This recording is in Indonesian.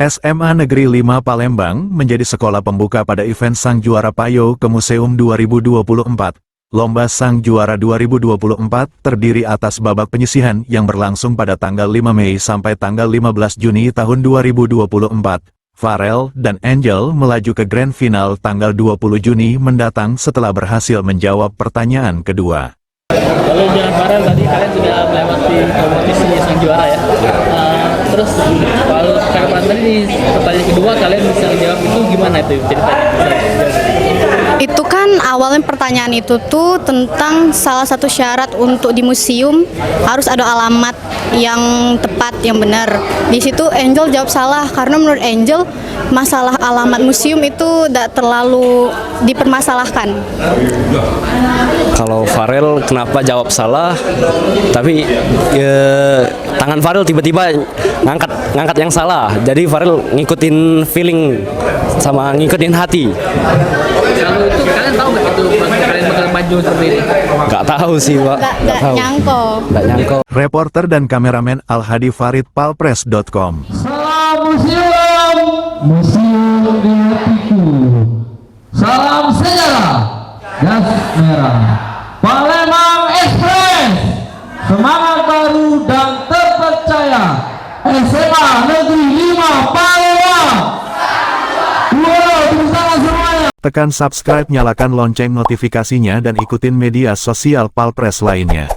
SMA Negeri 5 Palembang menjadi sekolah pembuka pada event Sang Juara Payo ke Museum 2024. Lomba Sang Juara 2024 terdiri atas babak penyisihan yang berlangsung pada tanggal 5 Mei sampai tanggal 15 Juni tahun 2024. Farel dan Angel melaju ke grand final tanggal 20 Juni mendatang setelah berhasil menjawab pertanyaan kedua. Lalu dengan Farel tadi kalian sudah melewati kompetisi Sang Juara ya. Terus kalau percakapan tadi di pertanyaan kedua kalian bisa menjawab itu gimana itu ceritanya? Itu kan awalnya pertanyaan itu tuh tentang salah satu syarat untuk di museum harus ada alamat yang tepat, yang benar. Di situ Angel jawab salah karena menurut Angel masalah alamat museum itu tidak terlalu dipermasalahkan. Kalau Farel kenapa jawab salah? Tapi tangan Farel tiba-tiba ngangkat yang salah. Jadi Farel ngikutin feeling sama ngikutin hati. Kalau itu kalian tahu nggak itu kalian bakal maju seperti ini? Nggak tahu sih, Pak. Nggak nyangko. Nggak nyangko. Reporter dan kameramen Al-Hadi Farid, palpres.com. Salam museum, museum di hatiku. Salam sejarah, gas merah. Palembang Express, semangat baru dan terpercaya. SMA Negeri 5 Palembang. Bersama semuanya. Tekan subscribe, nyalakan lonceng notifikasinya dan ikutin media sosial Palpres lainnya.